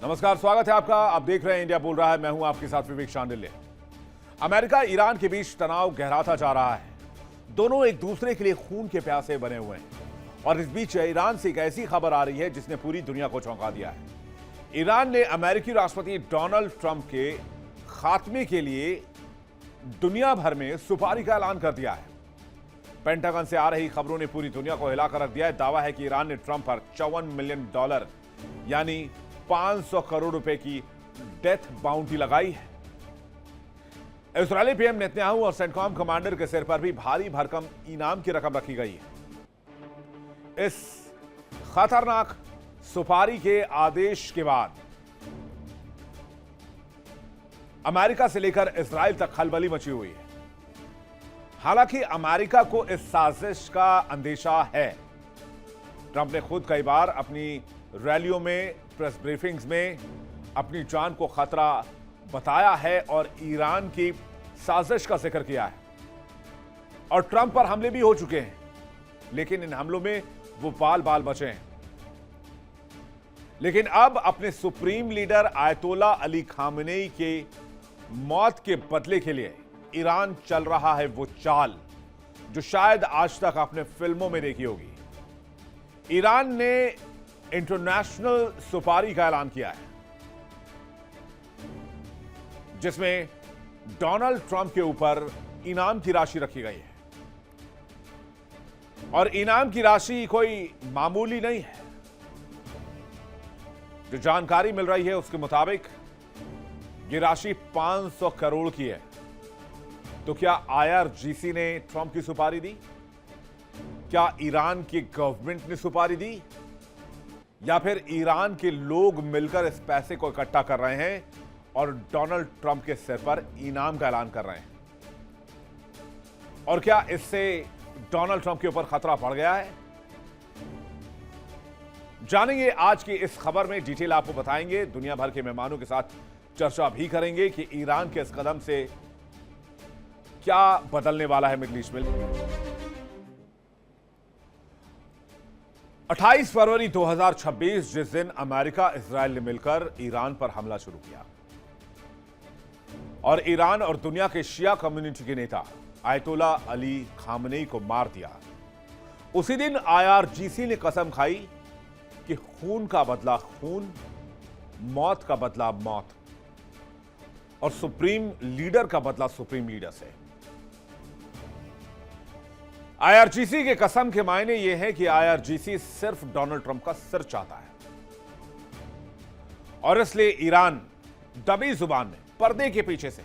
नमस्कार, स्वागत है आपका। आप देख रहे हैं इंडिया बोल रहा है। मैं हूं आपके साथ विवेक शांडिल्य। अमेरिका ईरान के बीच तनाव गहराता जा रहा है। दोनों एक दूसरे के लिए खून के प्यासे बने हुए हैं और इस बीच ईरान से एक ऐसी खबर आ रही है जिसने पूरी दुनिया को चौंका दिया है। ईरान ने अमेरिकी राष्ट्रपति डोनाल्ड ट्रंप के खात्मे के लिए दुनिया भर में सुपारी का ऐलान कर दिया है। पेंटागन से आ रही खबरों ने पूरी दुनिया को हिलाकर रख दिया है। दावा है कि ईरान ने ट्रंप पर $54 मिलियन यानी 500 करोड़ रुपए की डेथ बाउंटी लगाई है। इस्राएली पीएम नेतन्याहू और सेंटकॉम कमांडर के सिर पर भी भारी भरकम इनाम की रकम रखी गई है। इस खतरनाक सुपारी के आदेश के बाद अमेरिका से लेकर इस्राएल तक खलबली मची हुई है। हालांकि अमेरिका को इस साजिश का अंदेशा है। ट्रंप ने खुद कई बार अपनी रैलियों में, प्रेस ब्रीफिंग्स में अपनी जान को खतरा बताया है और ईरान की साजिश का जिक्र किया है। और ट्रंप पर हमले भी हो चुके हैं, लेकिन इन हमलों में वो बाल बाल बचे हैं। लेकिन अब अपने सुप्रीम लीडर आयतोला अली खामेनेई के मौत के बदले के लिए ईरान चल रहा है वो चाल जो शायद आज तक आपने फिल्मों में देखी होगी। ईरान ने इंटरनेशनल सुपारी का ऐलान किया है, जिसमें डोनाल्ड ट्रंप के ऊपर इनाम की राशि रखी गई है। और इनाम की राशि कोई मामूली नहीं है। जो जानकारी मिल रही है उसके मुताबिक ये राशि 500 करोड़ की है। तो क्या आईआरजीसी ने ट्रंप की सुपारी दी? क्या ईरान की गवर्नमेंट ने सुपारी दी? या फिर ईरान के लोग मिलकर इस पैसे को इकट्ठा कर रहे हैं और डोनाल्ड ट्रंप के सिर पर इनाम का ऐलान कर रहे हैं? और क्या इससे डोनाल्ड ट्रंप के ऊपर खतरा बढ़ गया है? जानेंगे आज की इस खबर में। डिटेल आपको बताएंगे। दुनिया भर के मेहमानों के साथ चर्चा भी करेंगे कि ईरान के इस कदम से क्या बदलने वाला है मिडिल ईस्ट में। 28 फरवरी 2026 जिस दिन अमेरिका इजराइल ने मिलकर ईरान पर हमला शुरू किया और ईरान और दुनिया के शिया कम्युनिटी के नेता आयतोला अली खामेनेई को मार दिया, उसी दिन आईआरजीसी ने कसम खाई कि खून का बदला खून, मौत का बदला मौत और सुप्रीम लीडर का बदला सुप्रीम लीडर से। आईआरजीसी के कसम के मायने यह है कि आईआरजीसी सिर्फ डोनाल्ड ट्रंप का सिर चाहता है और इसलिए ईरान दबी जुबान में पर्दे के पीछे से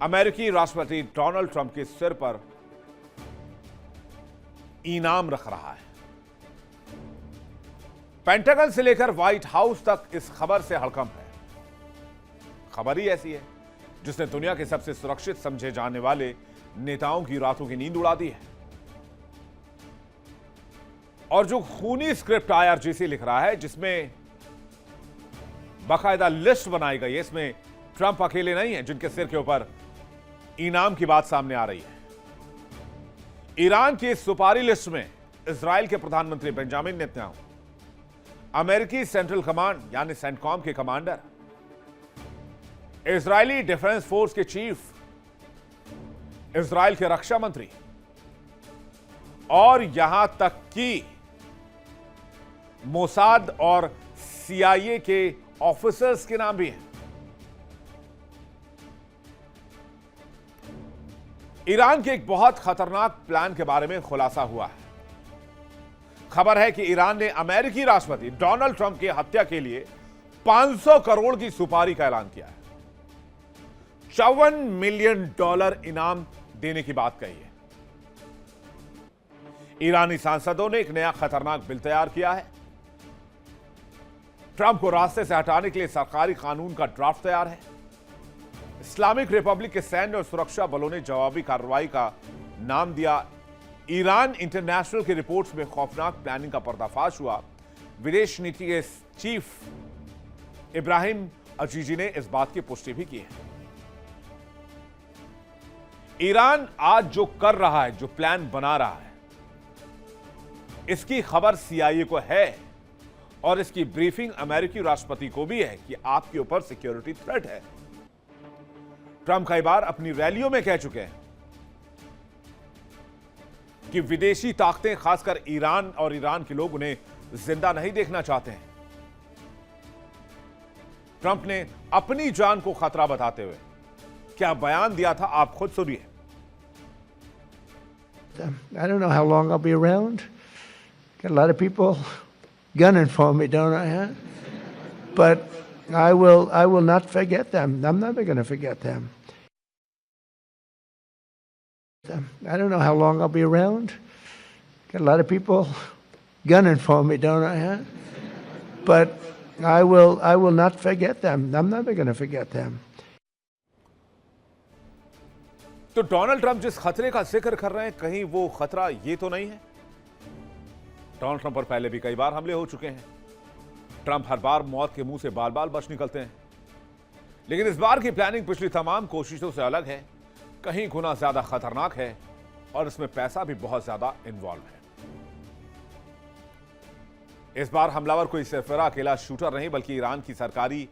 अमेरिकी राष्ट्रपति डोनाल्ड ट्रंप के सिर पर इनाम रख रहा है। पेंटागन से लेकर व्हाइट हाउस तक इस खबर से हड़कंप है। खबर ही ऐसी है जिसने दुनिया के सबसे सुरक्षित समझे जाने वाले नेताओं की रातों की नींद उड़ा दी है। और जो खूनी स्क्रिप्ट आईआरजीसी लिख रहा है, जिसमें बाकायदा लिस्ट बनाई गई है, इसमें ट्रंप अकेले नहीं है जिनके सिर के ऊपर इनाम की बात सामने आ रही है। ईरान की सुपारी लिस्ट में इजराइल के प्रधानमंत्री बेंजामिन नेतन्याहू, अमेरिकी सेंट्रल कमांड यानी सेंटकॉम के कमांडर, इजरायली डिफेंस फोर्स के चीफ, इजराइल के रक्षा मंत्री और यहां तक कि मोसाद और सीआईए के ऑफिसर्स के नाम भी हैं। ईरान के एक बहुत खतरनाक प्लान के बारे में खुलासा हुआ है। खबर है कि ईरान ने अमेरिकी राष्ट्रपति डोनाल्ड ट्रंप की हत्या के लिए 500 करोड़ की सुपारी का ऐलान किया है। $54 मिलियन इनाम देने की बात कही है। ईरानी सांसदों ने एक नया खतरनाक बिल तैयार किया है। ट्रंप को रास्ते से हटाने के लिए सरकारी कानून का ड्राफ्ट तैयार है। इस्लामिक रिपब्लिक के सैन्य और सुरक्षा बलों ने जवाबी कार्रवाई का नाम दिया। ईरान इंटरनेशनल की रिपोर्ट्स में खौफनाक प्लानिंग का पर्दाफाश हुआ। विदेश नीति के चीफ इब्राहिम अजीजी ने इस बात की पुष्टि भी की है। ईरान आज जो कर रहा है, जो प्लान बना रहा है, इसकी खबर सीआईए को है और इसकी ब्रीफिंग अमेरिकी राष्ट्रपति को भी है कि आपके ऊपर सिक्योरिटी थ्रेट है। ट्रंप कई बार अपनी रैलियों में कह चुके हैं कि विदेशी ताकतें, खासकर ईरान और ईरान के लोग उन्हें जिंदा नहीं देखना चाहते हैं। ट्रंप ने अपनी जान को खतरा बताते हुए क्या बयान दिया था, आप खुद सुनिए। I don't know how long I'll be around. Got a lot of people gunning for me, don't I? Huh? But I will not forget them. I'm never going to forget them. I don't know how long I'll be around. Got a lot of people gunning for me, don't I? Huh? But I will not forget them. I'm never going to forget them. तो Donald Trump जिस खतरे का जिक्र कर रहे हैं, कहीं वो खतरा ये तो नहीं है? डोनाल्ड ट्रंप पर पहले भी कई बार हमले हो चुके हैं। ट्रंप हर बार मौत के मुंह से बाल बाल बच निकलते हैं, लेकिन इस बार की प्लानिंग पिछली तमाम कोशिशों से अलग है, कहीं गुना ज्यादा खतरनाक है और इसमें पैसा भी बहुत ज्यादा इन्वॉल्व है। इस बार हमलावर कोई सिर्फिरा अकेला शूटर नहीं, बल्कि ईरान की सरकारी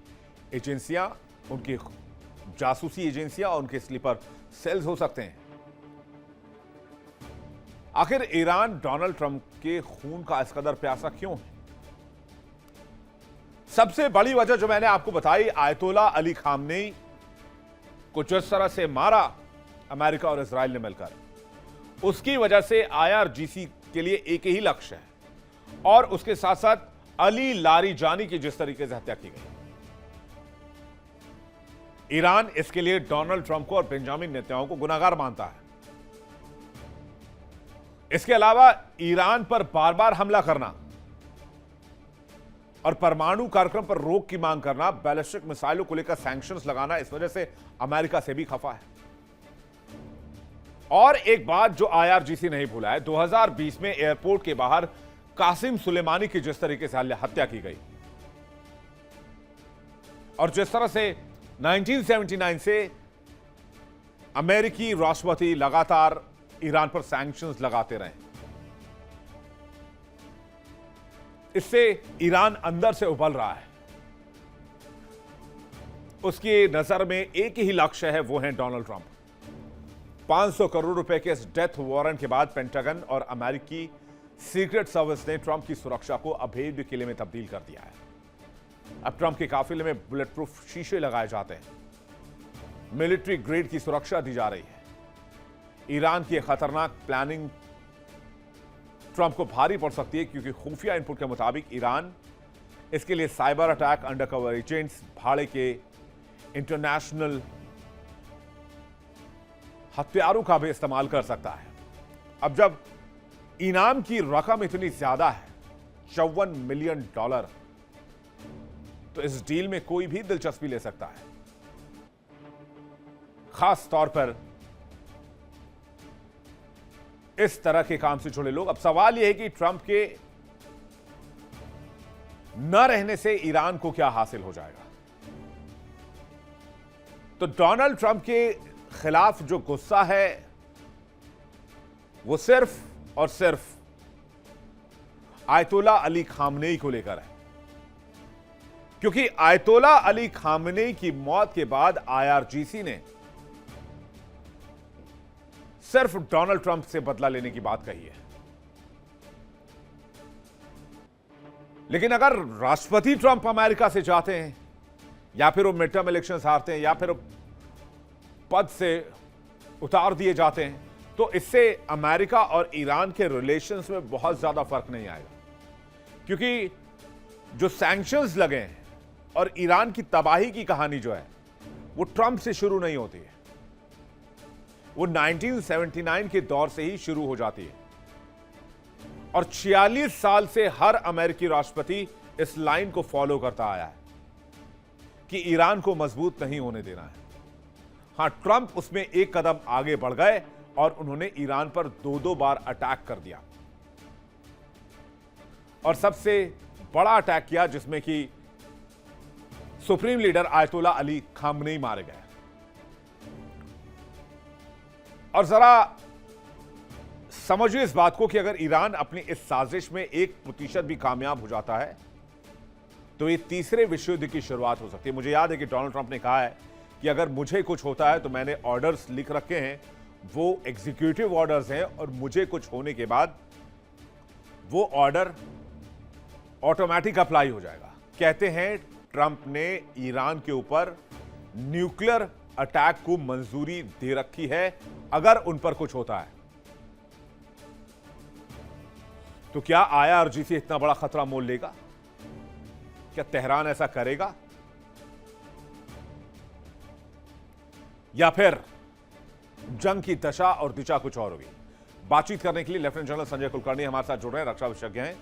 एजेंसियां, उनकी जासूसी एजेंसियां और उनके स्लीपर सेल्स हो सकते हैं। आखिर ईरान डोनाल्ड ट्रंप के खून का इस कदर प्यासा क्यों है? सबसे बड़ी वजह जो मैंने आपको बताई, आयतोला अली खामनेई को जिस तरह से मारा अमेरिका और इजराइल ने मिलकर, उसकी वजह से IRGC के लिए एक ही लक्ष्य है, और उसके साथ साथ अली लारीजानी की जिस तरीके से हत्या की गई। ईरान इसके लिए डोनाल्ड ट्रंप को और बेंजामिन नेतन्याहू को गुनहगार मानता है। इसके अलावा ईरान पर बार बार हमला करना और परमाणु कार्यक्रम पर रोक की मांग करना, बैलिस्टिक मिसाइलों को लेकर सैंक्शंस लगाना, इस वजह से अमेरिका से भी खफा है। और एक बात जो IRGC नहीं भूला है, 2020 में एयरपोर्ट के बाहर कासिम सुलेमानी की जिस तरीके से हत्या की गई, और जिस तरह से 1979 से अमेरिकी राष्ट्रपति लगातार ईरान पर सैंक्शंस लगाते रहे, इससे ईरान अंदर से उबल रहा है। उसकी नजर में एक ही लक्ष्य है, वो है डोनाल्ड ट्रंप। 500 करोड़ रुपए के इस डेथ वारंट के बाद पेंटागन और अमेरिकी सीक्रेट सर्विस ने ट्रंप की सुरक्षा को अभेद्य किले में तब्दील कर दिया है। अब ट्रंप के काफिले में बुलेट प्रूफ शीशे लगाए जाते हैं, मिलिट्री ग्रेड की सुरक्षा दी जा रही है। ईरान की खतरनाक प्लानिंग ट्रंप को भारी पड़ सकती है, क्योंकि खुफिया इनपुट के मुताबिक ईरान इसके लिए साइबर अटैक, अंडरकवर एजेंट्स, भाड़े के इंटरनेशनल हथियारों का भी इस्तेमाल कर सकता है। अब जब इनाम की रकम इतनी ज्यादा है, $54 मिलियन, तो इस डील में कोई भी दिलचस्पी ले सकता है, खास तौर पर इस तरह के काम से जुड़े लोग। अब सवाल यह है कि ट्रंप के न रहने से ईरान को क्या हासिल हो जाएगा? तो डोनाल्ड ट्रंप के खिलाफ जो गुस्सा है, वो सिर्फ और सिर्फ आयतोला अली खामनेई को लेकर है, क्योंकि आयतोला अली खामनेई की मौत के बाद IRGC ने सिर्फ डोनाल्ड ट्रंप से बदला लेने की बात कही है। लेकिन अगर राष्ट्रपति ट्रंप अमेरिका से जाते हैं, या फिर वो मिड टर्म इलेक्शंस हारते हैं, या फिर पद से उतार दिए जाते हैं, तो इससे अमेरिका और ईरान के रिलेशंस में बहुत ज्यादा फर्क नहीं आएगा, क्योंकि जो सैंक्शंस लगे हैं और ईरान की तबाही की कहानी जो है, वो ट्रंप से शुरू नहीं होती है, वो 1979 के दौर से ही शुरू हो जाती है। और 46 साल से हर अमेरिकी राष्ट्रपति इस लाइन को फॉलो करता आया है कि ईरान को मजबूत नहीं होने देना है। हां, ट्रंप उसमें एक कदम आगे बढ़ गए और उन्होंने ईरान पर 2-2 बार अटैक कर दिया, और सबसे बड़ा अटैक किया जिसमें कि सुप्रीम लीडर आयतोला अली खामनेई मारे गए। और जरा समझिए इस बात को कि अगर ईरान अपनी इस साजिश में 1% भी कामयाब हो जाता है, तो ये तीसरे विश्व युद्ध की शुरुआत हो सकती है। मुझे याद है कि डोनाल्ड ट्रंप ने कहा है कि अगर मुझे कुछ होता है तो मैंने ऑर्डर्स लिख रखे हैं, वो एग्जीक्यूटिव ऑर्डर्स हैं और मुझे कुछ होने के बाद वो ऑर्डर ऑटोमेटिक अप्लाई हो जाएगा। कहते हैं ट्रंप ने ईरान के ऊपर न्यूक्लियर अटैक को मंजूरी दे रखी है अगर उन पर कुछ होता है। तो क्या आईआरजीसी इतना बड़ा खतरा मोल लेगा? क्या तेहरान ऐसा करेगा, या फिर जंग की दशा और दिशा कुछ और होगी? बातचीत करने के लिए लेफ्टिनेंट जनरल संजय कुलकर्णी हमारे साथ जुड़ रहे हैं, रक्षा विशेषज्ञ हैं।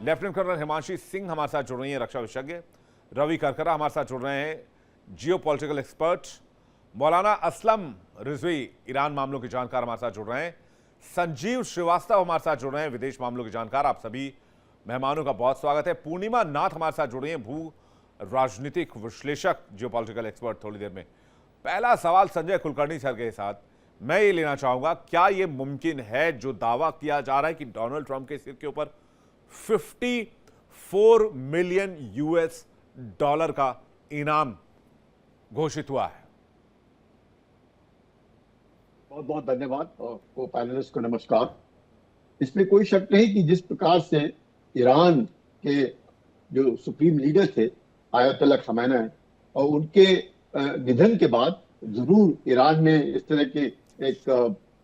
लेफ्टिनेंट कर्नल हिमांशी सिंह हमारे साथ जुड़ रही हैं, रक्षा विशेषज्ञ। रवि करकरा हमारे साथ जुड़ रहे हैं, जियो पॉलिटिकल एक्सपर्ट। मौलाना असलम रिजवी ईरान मामलों के जानकार हमारे साथ जुड़ रहे हैं। संजीव श्रीवास्तव हमारे साथ जुड़ रहे हैं, विदेश मामलों के जानकार। आप सभी मेहमानों का बहुत स्वागत है। पूर्णिमा नाथ हमारे साथ जुड़ रही हैं, भू राजनीतिक विश्लेषक, जियो पॉलिटिकल एक्सपर्ट। थोड़ी देर में पहला सवाल संजय कुलकर्णी सर के साथ मैं ये लेना चाहूंगा, क्या ये मुमकिन है जो दावा किया जा रहा है कि डोनाल्ड ट्रंप के सिर के ऊपर 54 मिलियन यूएस डॉलर का इनाम घोषित हुआ है? बहुत बहुत धन्यवाद और को पैनलिस्ट को नमस्कार। इसमें कोई शक नहीं कि जिस प्रकार से ईरान के जो सुप्रीम लीडर थे आयतुल्लाह खमेनी और उनके निधन के बाद जरूर ईरान में इस तरह के एक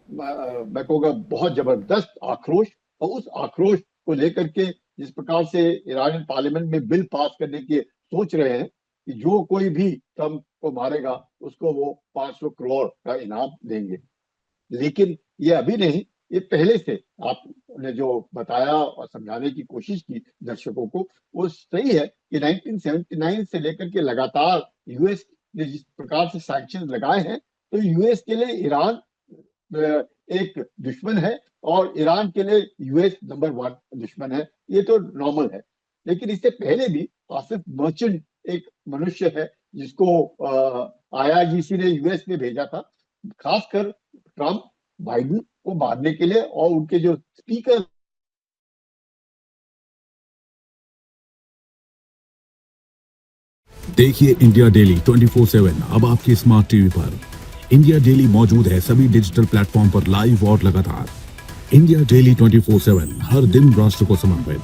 मैं कहूँगा बहुत जबरदस्त आक्रोश, और उस आक्रोश को लेकर के जिस प्रकार से ईरानी पार्लियामेंट में बिल पास करने की सोच रहे हैं कि जो कोई भी ट्रंप को मारेगा उसको वो 500 करोड़ का इनाम देंगे। लेकिन ये अभी नहीं, ये पहले से आपने जो बताया और समझाने की कोशिश की दर्शकों को, वो सही है कि 1979 से लेकर के लगातार यूएस ने जिस प्रकार से सैंक्शन लगाए हैं, तो यूएस के लिए ईरान एक दुश्मन है और ईरान के लिए यूएस नंबर 1 दुश्मन है। ये तो नॉर्मल है। लेकिन इससे पहले भी आसिफ मर्चेंट एक मनुष्य है जिसको आईआरजीसी ने यूएस में भेजा था, खासकर ट्रंप बाइडेन को मारने के लिए, और उनके जो स्पीकर देखिए इंडिया डेली 24/7 अब आपके स्मार्ट टीवी पर। इंडिया डेली मौजूद है सभी डिजिटल प्लेटफॉर्म पर लाइव और लगातार। इंडिया डेली 24/7 हर दिन राष्ट्र को समर्पित।